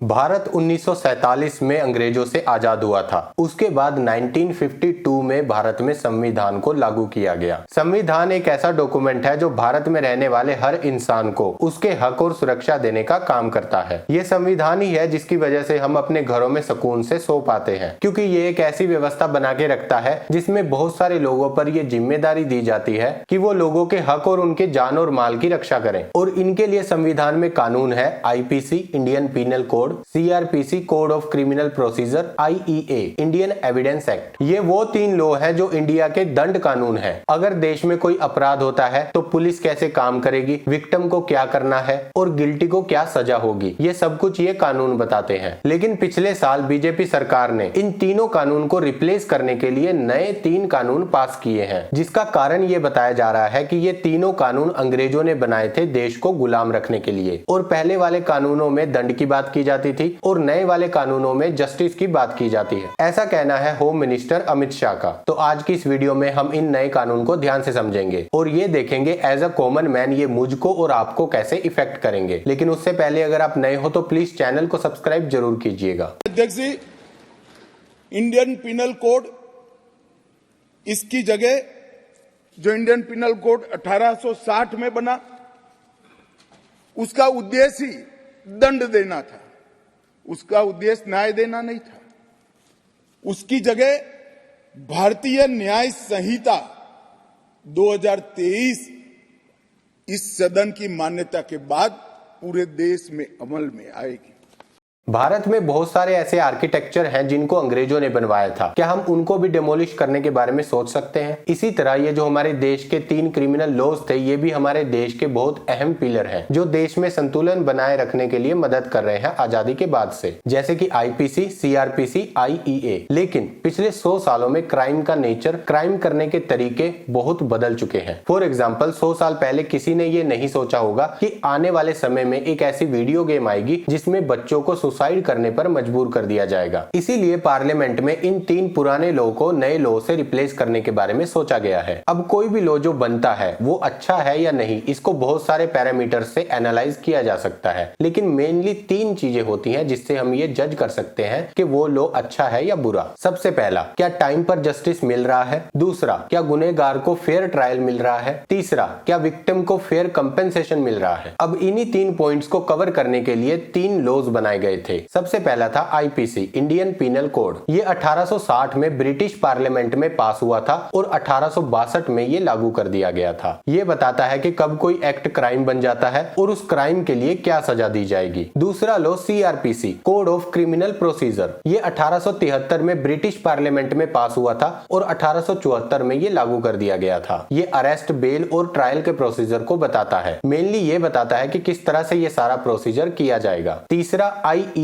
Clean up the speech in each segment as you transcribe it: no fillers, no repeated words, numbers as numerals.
भारत 1947 में अंग्रेजों से आजाद हुआ था। उसके बाद 1952 में भारत में संविधान को लागू किया गया। संविधान एक ऐसा डॉक्यूमेंट है जो भारत में रहने वाले हर इंसान को उसके हक और सुरक्षा देने का काम करता है। ये संविधान ही है जिसकी वजह से हम अपने घरों में सुकून से सो पाते हैं, क्योंकि ये एक ऐसी व्यवस्था बना के रखता है जिसमें बहुत सारे लोगों पर ये जिम्मेदारी दी जाती है कि वो लोगों के हक और उनके जान और माल की रक्षा करें। और इनके लिए संविधान में कानून है IPC Indian penal code, CrPC code of criminal procedure, IEA Indian evidence act. ये वो तीन लॉ हैं जो इंडिया के दंड कानून है। अगर देश में कोई अपराध होता है तो पुलिस कैसे काम करेगी, विक्टिम को क्या करना है और गिल्टी को क्या सजा होगी, ये सब कुछ ये कानून बताते हैं। लेकिन पिछले साल बीजेपी सरकार ने इन तीनों कानून को रिप्लेस करने के लिए नए 3 कानून पास किए हैं, जिसका कारण ये बताया जा रहा है कि ये तीनों कानून अंग्रेजों ने बनाए थे देश को गुलाम रखने के लिए। और पहले वाले कानूनों में दंड की बात की जाती थी और नए वाले कानूनों में जस्टिस की बात की जाती है। ऐसा कहना है होम मिनिस्टर अमित शाह का। तो आज की इस वीडियो में हम इन नए कानून को ध्यान से समझेंगे और ये देखेंगे एज अ कॉमन मैन ये मुझको और आपको कैसे इफेक्ट करेंगे। लेकिन उससे पहले अगर आप नए हो तो प्लीज चैनल को सब्सक्राइब जरूर कीजिएगा। अध्यक्ष जी, इंडियन पिनल कोड, इसकी जगह जो इंडियन पिनल कोड 1860 में बना, उसका उद्देश्य ही दंड देना था, उसका उद्देश्य न्याय देना नहीं था। उसकी जगह भारतीय न्याय संहिता 2023 इस सदन की मान्यता के बाद पूरे देश में अमल में आएगी। भारत में बहुत सारे ऐसे आर्किटेक्चर हैं जिनको अंग्रेजों ने बनवाया था। क्या हम उनको भी डिमोलिश करने के बारे में सोच सकते हैं? इसी तरह ये जो हमारे देश के 3 क्रिमिनल लॉज थे, ये भी हमारे देश के बहुत अहम पिलर हैं जो देश में संतुलन बनाए रखने के लिए मदद कर रहे हैं आजादी के बाद से, जैसे कि आईपीसी, सीआरपीसी, आईईए। लेकिन पिछले 100 सालों में क्राइम का नेचर, क्राइम करने के तरीके बहुत बदल चुके हैं। फॉर एग्जाम्पल, 100 साल पहले किसी ने ये नहीं सोचा होगा कि आने वाले समय में एक ऐसी वीडियो गेम आएगी जिसमें बच्चों को सुसाइड करने पर मजबूर कर दिया जाएगा। इसीलिए पार्लियामेंट में इन 3 पुराने लॉ को नए लॉ से रिप्लेस करने के बारे में सोचा गया है। अब कोई भी लॉ जो बनता है वो अच्छा है या नहीं, इसको बहुत सारे पैरामीटर से एनालाइज किया जा सकता है। लेकिन मेनली 3 चीजें होती हैं जिससे हम ये जज कर सकते हैं कि वो लॉ अच्छा है या बुरा। सबसे पहला, क्या टाइम पर जस्टिस मिल रहा है? दूसरा, क्या गुनहगार को फेयर ट्रायल मिल रहा है? तीसरा, क्या विक्टिम को फेयर कंपेंसेशन मिल रहा है? अब इन्हीं 3 पॉइंट्स को कवर करने के लिए 3 लॉज बनाए गए थे। सबसे पहला था आईपीसी इंडियन पीनल कोड। ये 1860 में ब्रिटिश पार्लियामेंट में पास हुआ था और 1862 में ये लागू कर दिया गया था। ये बताता है कि कब कोई एक्ट क्राइम बन जाता है और उस क्राइम के लिए क्या सजा दी जाएगी। दूसरा law CrPC code of criminal procedure. ये 1873 में ब्रिटिश पार्लियामेंट में पास हुआ था और 1874 में ये लागू कर दिया गया था। ये अरेस्ट, बेल और ट्रायल के प्रोसीजर को बताता है। मेनली ये बताता है कि किस तरह से ये सारा प्रोसीजर किया जाएगा। तीसरा आईईए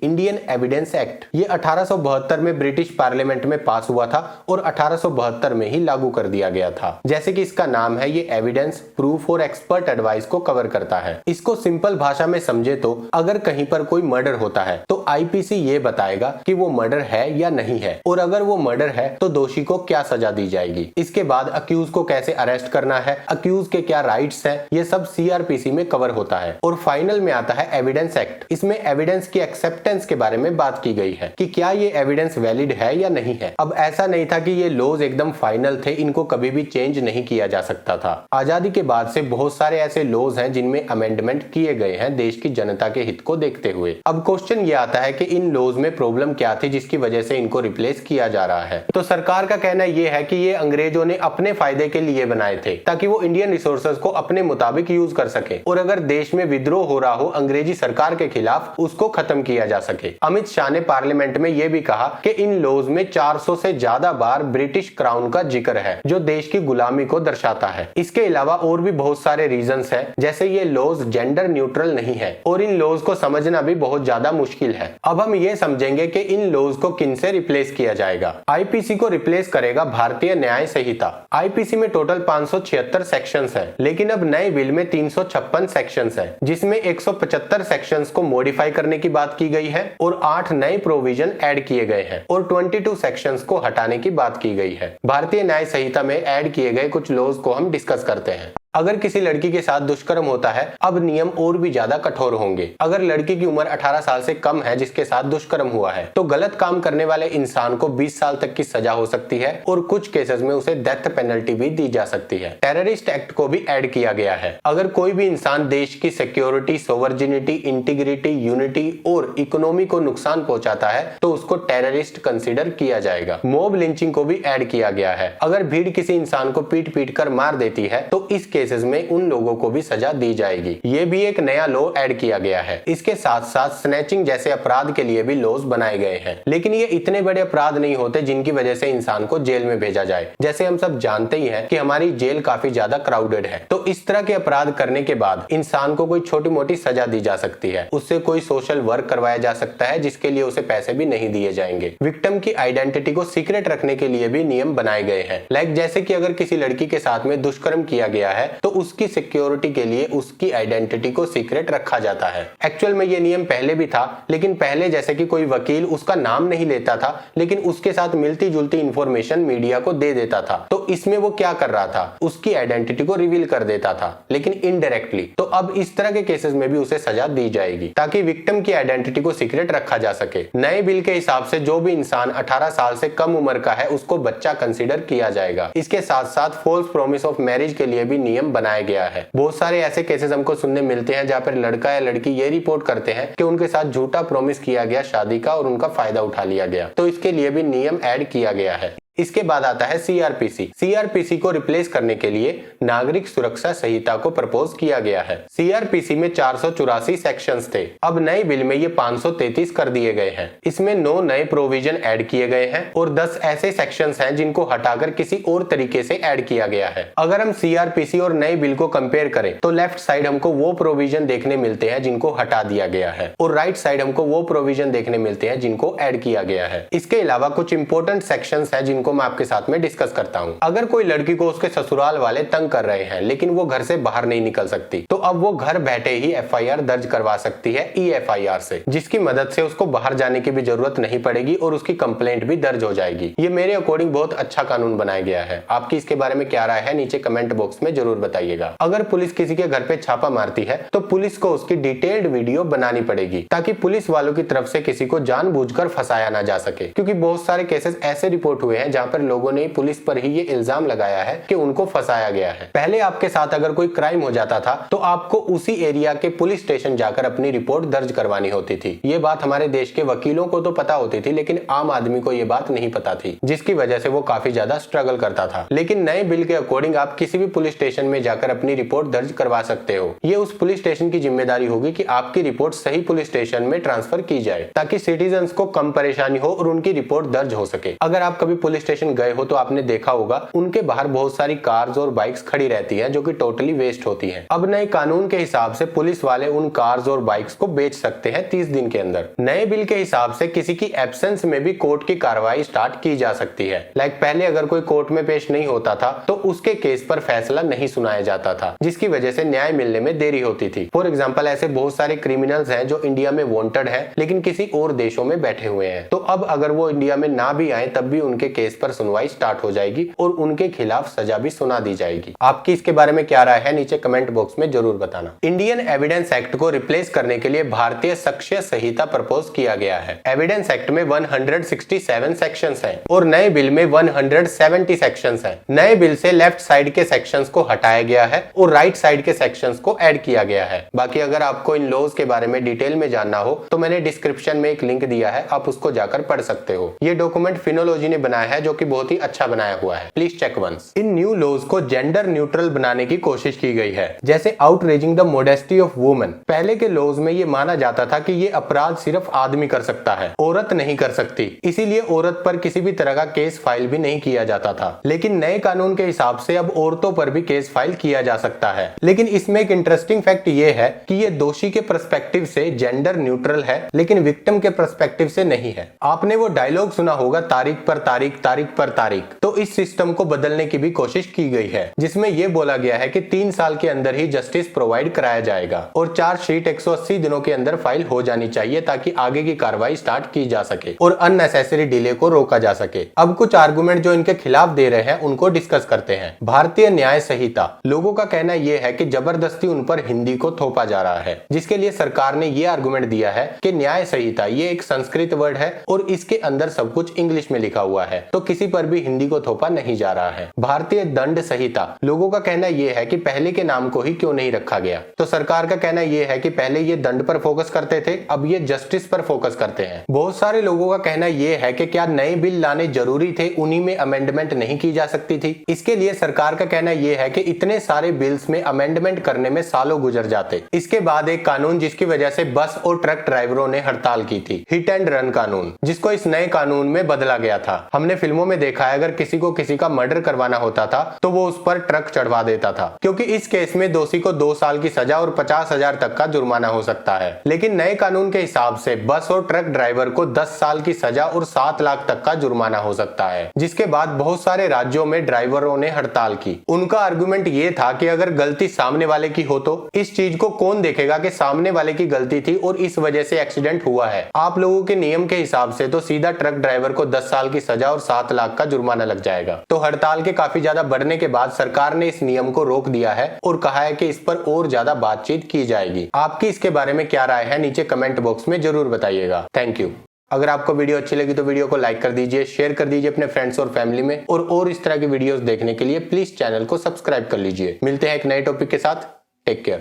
इंडियन एविडेंस एक्ट। ये 1872 में ब्रिटिश पार्लियामेंट में पास हुआ था और 1872 में ही लागू कर दिया गया था। जैसे कि इसका नाम है, ये एविडेंस, प्रूफ और एक्सपर्ट एडवाइस को कवर करता है। इसको सिंपल भाषा में समझे तो अगर कहीं पर कोई मर्डर होता है तो आईपीसी ये बताएगा कि वो मर्डर है या नहीं है, और अगर वो मर्डर है तो दोषी को क्या सजा दी जाएगी। इसके बाद अक्यूज को कैसे अरेस्ट करना है, अक्यूज के क्या राइट्स हैं, ये सब सीआरपीसी में कवर होता है। और फाइनल में आता है एविडेंस एक्ट। इसमें एविडेंस की एक्सेप्टेंस के बारे में बात की गई है कि क्या ये एविडेंस वैलिड है या नहीं है। अब ऐसा नहीं था कि ये लॉज एकदम फाइनल थे, इनको कभी भी चेंज नहीं किया जा सकता था। आजादी के बाद से बहुत सारे ऐसे लॉज हैं जिनमें अमेंडमेंट किए गए हैं देश की जनता के हित को देखते हुए। अब क्वेश्चन ये आता है कि इन लॉज में प्रॉब्लम क्या थी जिसकी वजह से इनको रिप्लेस किया जा रहा है। तो सरकार का कहना यह है कि ये अंग्रेजों ने अपने फायदे के लिए बनाए थे ताकि वो इंडियन रिसोर्सेज को अपने मुताबिक यूज कर सके, और अगर देश में विद्रोह हो रहा हो अंग्रेजी सरकार के खिलाफ, उसको खत्म किया जा सके। अमित शाह ने पार्लियामेंट में यह भी कहा कि इन लॉज में 400 से ज्यादा बार ब्रिटिश क्राउन का जिक्र है जो देश की गुलामी को दर्शाता है। इसके अलावा और भी बहुत सारे रीजंस हैं, जैसे ये लॉज जेंडर न्यूट्रल नहीं है और इन लॉज को समझना भी बहुत ज्यादा मुश्किल है। अब हम ये समझेंगे कि इन लॉज को किन से रिप्लेस किया जाएगा। आईपीसी को रिप्लेस करेगा भारतीय न्याय संहिता। आईपीसी में टोटल 576 सेक्शंस हैं, लेकिन अब नए बिल में 356 सेक्शंस हैं, जिसमें 175 सेक्शंस को मॉडिफाई करने की बात की गई है और 8 नए प्रोविजन ऐड किए गए हैं और 22 सेक्शंस को हटाने की बात की गई है। भारतीय न्याय संहिता में ऐड किए गए कुछ लॉज को हम डिस्कस करते हैं। अगर किसी लड़की के साथ दुष्कर्म होता है, अब नियम और भी ज्यादा कठोर होंगे। अगर लड़की की उम्र 18 साल से कम है जिसके साथ दुष्कर्म हुआ है, तो गलत काम करने वाले इंसान को 20 साल तक की सजा हो सकती है और कुछ केसेस में उसे डेथ पेनल्टी भी दी जा सकती है। टेररिस्ट एक्ट को भी ऐड किया गया है। अगर कोई भी इंसान देश की सिक्योरिटी, सोवर्जिनिटी, इंटीग्रिटी, यूनिटी और इकोनॉमी को नुकसान पहुंचाता है तो उसको टेररिस्ट कंसीडर किया जाएगा। मॉब लिंचिंग को भी ऐड किया गया है। अगर भीड़ किसी इंसान को पीट पीट कर मार देती है तो इस केसेस में उन लोगों को भी सजा दी जाएगी। ये भी एक नया लॉ ऐड किया गया है। इसके साथ साथ स्नैचिंग जैसे अपराध के लिए भी लॉज बनाए गए हैं, लेकिन ये इतने बड़े अपराध नहीं होते जिनकी वजह से इंसान को जेल में भेजा जाए। जैसे हम सब जानते ही हैं कि हमारी जेल काफी ज्यादा क्राउडेड है, तो इस तरह के अपराध करने के बाद इंसान को कोई छोटी मोटी सजा दी जा सकती है। उससे कोई सोशल वर्क करवाया जा सकता है जिसके लिए उसे पैसे भी नहीं दिए जाएंगे। विक्टिम की आइडेंटिटी को सीक्रेट रखने के लिए भी नियम बनाए गए हैं। लाइक जैसे कि अगर किसी लड़की के साथ में दुष्कर्म किया गया है तो उसकी सिक्योरिटी के लिए उसकी आइडेंटिटी को सीक्रेट रखा जाता है। एक्चुअल में ये नियम पहले भी था, लेकिन पहले जैसे कि कोई वकील उसका नाम नहीं लेता था लेकिन उसके साथ मिलती जुलती इंफॉर्मेशन मीडिया को दे देता था, तो इसमें वो क्या कर रहा था, उसकी आइडेंटिटी को रिवील कर देता था, लेकिन इनडायरेक्टली। तो अब इस तरह के केसेस में भी उसे सजा दी जाएगी ताकि विक्टिम की आइडेंटिटी को सीक्रेट रखा जा सके। नए बिल के हिसाब से जो भी इंसान 18 साल से कम उम्र का है उसको बच्चा कंसीडर किया जाएगा। इसके साथ साथ फॉल्स प्रॉमिस ऑफ मैरिज के लिए भी नियम बनाया गया है। बहुत सारे ऐसे केसेस हमको सुनने मिलते हैं जहाँ पर लड़का या लड़की ये रिपोर्ट करते हैं कि उनके साथ झूठा प्रॉमिस किया गया शादी का और उनका फायदा उठा लिया गया, तो इसके लिए भी नियम ऐड किया गया है। इसके बाद आता है सीआरपीसी। सीआरपीसी को रिप्लेस करने के लिए नागरिक सुरक्षा संहिता को प्रपोज किया गया है। सीआरपीसी में 484 सेक्शंस थे, अब नए बिल में ये 533 कर दिए गए हैं। इसमें 9 नए प्रोविजन ऐड किए गए हैं और 10 ऐसे सेक्शंस हैं जिनको हटाकर किसी और तरीके से ऐड किया गया है। अगर हम सीआरपीसी और नए बिल को कंपेयर करें तो लेफ्ट साइड हमको वो प्रोविजन देखने मिलते हैं जिनको हटा दिया गया है और राइट साइड हमको वो प्रोविजन देखने मिलते हैं जिनको ऐड किया गया है। इसके अलावा कुछ इंपॉर्टेंट सेक्शंस हैं जिनको मैं आपके साथ में डिस्कस करता हूं। अगर कोई लड़की को उसके ससुराल वाले तंग कर रहे हैं लेकिन वो घर से बाहर नहीं निकल सकती, तो अब वो घर बैठे ही एफआईआर दर्ज करवा सकती है ईएफआईआर से, जिसकी मदद से उसको बाहर जाने की भी जरूरत नहीं पड़ेगी और उसकी कंप्लेंट भी दर्ज हो जाएगी। ये मेरे अकॉर्डिंग बहुत अच्छा कानून बनाया गया है। आपकी इसके बारे में क्या राय है नीचे कमेंट बॉक्स में जरूर बताइएगा। अगर पुलिस किसी के घर पे छापा मारती है तो पुलिस को उसकी डिटेल्ड वीडियो बनानी पड़ेगी ताकि पुलिस वालों की तरफ से किसी को जानबूझकर फंसाया ना जा सके, क्योंकि बहुत सारे केसेस ऐसे रिपोर्ट हुए हैं जहां पर लोगों ने पुलिस पर ही ये इल्जाम लगाया है कि उनको फंसाया गया है। पहले आपके साथ अगर कोई क्राइम हो जाता था तो आपको उसी एरिया के पुलिस स्टेशन जाकर अपनी रिपोर्ट दर्ज करवानी होती थी। ये बात हमारे देश के वकीलों को तो पता होती थी लेकिन आम आदमी को ये बात नहीं पता थी, जिसकी वजह से वो काफी ज्यादा स्ट्रगल करता था। लेकिन नए बिल के अकॉर्डिंग आप किसी भी पुलिस स्टेशन में जाकर अपनी रिपोर्ट दर्ज करवा सकते हो। ये उस पुलिस स्टेशन की जिम्मेदारी होगी कि आपकी रिपोर्ट सही पुलिस स्टेशन में ट्रांसफर की जाए ताकि सिटीजन्स को कम परेशानी हो और उनकी रिपोर्ट दर्ज हो सके। अगर आप कभी पुलिस स्टेशन गए हो तो आपने देखा होगा उनके बाहर बहुत सारी कार्स और बाइक्स खड़ी रहती हैं जो कि टोटली वेस्ट होती हैं। अब नए कानून के हिसाब से पुलिस वाले उन कार्स और बाइक्स को बेच सकते हैं 30 दिन के अंदर। नए बिल के हिसाब से किसी की एब्सेंस में भी कोर्ट की कार्रवाई स्टार्ट की जा सकती है। लाइक पहले अगर कोई कोर्ट में पेश नहीं होता था तो उसके केस पर फैसला नहीं सुनाया जाता था, जिसकी वजह से न्याय मिलने में देरी होती थी। फॉर एग्जाम्पल ऐसे बहुत सारे क्रिमिनल्स हैं जो इंडिया में वांटेड है लेकिन किसी और देशों में बैठे हुए हैं, तो अब अगर वो इंडिया में ना भी आए तब भी उनके केस पर सुनवाई स्टार्ट हो जाएगी और उनके खिलाफ सजा भी सुना दी जाएगी। आपकी इसके बारे में क्या राय है नीचे कमेंट बॉक्स में जरूर बताना। इंडियन एविडेंस एक्ट को रिप्लेस करने के लिए भारतीय साक्ष्य संहिता प्रपोज किया गया है। एविडेंस एक्ट में 167 सेक्शंस हैं और नए बिल में 170 सेक्शंस हैं। नए बिल से लेफ्ट साइड के सेक्शंस को हटाया गया है और राइट साइड के सेक्शंस को ऐड किया गया है। बाकी अगर आपको इन लॉज के बारे में डिटेल में जानना हो तो मैंने डिस्क्रिप्शन में एक लिंक दिया है, आप उसको जाकर पढ़ सकते हो। ये डॉक्यूमेंट फिनोलॉजी ने बनाया है जो कि बहुत ही अच्छा बनाया हुआ है, प्लीज चेक वंस। इन न्यू लॉज को जेंडर न्यूट्रल बनाने की कोशिश की गई है, जैसे outraging the modesty of women. पहले के लॉज में ये माना जाता था कि ये अपराध सिर्फ आदमी कर सकता है, औरत नहीं कर सकती, इसीलिए औरत पर किसी भी तरह का केस फाइल भी नहीं किया जाता था। लेकिन नए कानून के हिसाब से अब औरतों पर भी केस फाइल किया जा सकता है। लेकिन इसमें एक इंटरेस्टिंग फैक्ट ये है कि ये दोषी के पर्सपेक्टिव से जेंडर न्यूट्रल है लेकिन विक्टिम के पर्सपेक्टिव से नहीं है। आपने वो डायलॉग सुना होगा, तारीख पर तारीख तारीख पर तारीख। तो इस सिस्टम को बदलने की भी कोशिश की गई है, जिसमें यह बोला गया है कि 3 साल के अंदर ही जस्टिस प्रोवाइड कराया जाएगा और चार्जशीट 180 दिनों के अंदर फाइल हो जानी चाहिए ताकि आगे की कार्रवाई स्टार्ट की जा सके और अननेसेसरी डिले को रोका जा सके। अब कुछ आर्गुमेंट जो इनके खिलाफ दे रहे हैं उनको डिस्कस करते हैं। भारतीय न्याय संहिता, लोगों का कहना यह है कि जबरदस्ती उन पर हिंदी को थोपा जा रहा है, जिसके लिए सरकार ने यह आर्गुमेंट दिया है कि न्याय संहिता ये एक संस्कृत वर्ड है और इसके अंदर सब कुछ इंग्लिश में लिखा हुआ है, तो किसी पर भी हिंदी को थोपा नहीं जा रहा है। भारतीय दंड संहिता, लोगों का कहना यह है कि पहले के नाम को ही क्यों नहीं रखा गया, तो सरकार का कहना यह है कि पहले ये दंड पर फोकस करते थे, अब ये जस्टिस पर फोकस करते हैं। बहुत सारे लोगों का कहना यह है कि क्या नए बिल लाने जरूरी थे, उन्हीं में अमेंडमेंट नहीं की जा सकती थी। इसके लिए सरकार का कहना यह है कि इतने सारे बिल्स में अमेंडमेंट करने में सालों गुजर जाते। इसके बाद एक कानून जिसकी वजह से बस और ट्रक ड्राइवरों ने हड़ताल की थी, हिट एंड रन कानून, जिसको इस नए कानून में बदला गया था। हमने फिल्मों में देखा है, अगर किसी को किसी का मर्डर करवाना होता था तो वो उस पर ट्रक चढ़वा देता था, क्योंकि इस केस में दोषी को 2 साल की सजा और 50,000 तक का जुर्माना हो सकता है। लेकिन नए कानून के हिसाब से बस और ट्रक ड्राइवर को 10 साल की सजा और 7 लाख तक का जुर्माना हो सकता है। जिसके बाद बहुत सारे राज्यों में ड्राइवरों ने हड़ताल की। उनका आर्गुमेंट ये था कि अगर गलती सामने वाले की हो तो इस चीज को कौन देखेगा कि सामने वाले की गलती थी और इस वजह से एक्सीडेंट हुआ है। आप लोगों के नियम के हिसाब से तो सीधा ट्रक ड्राइवर को 10 साल की सजा और 7 लाख का जुर्माना लग जाएगा। तो हड़ताल के काफी ज्यादा बढ़ने के बाद सरकार ने इस नियम को रोक दिया है और कहा है कि इस पर और ज्यादा बातचीत की जाएगी। आपकी इसके बारे में क्या राय है, नीचे कमेंट बॉक्स में जरूर बताइएगा। Thank you. अगर आपको वीडियो अच्छी लगी तो वीडियो को लाइक कर दीजिए, शेयर कर दीजिए अपने फ्रेंड्स और फैमिली में, और इस तरह की वीडियोस देखने के लिए प्लीज चैनल को सब्सक्राइब कर लीजिए। मिलते हैं एक नए टॉपिक के साथ। Take care.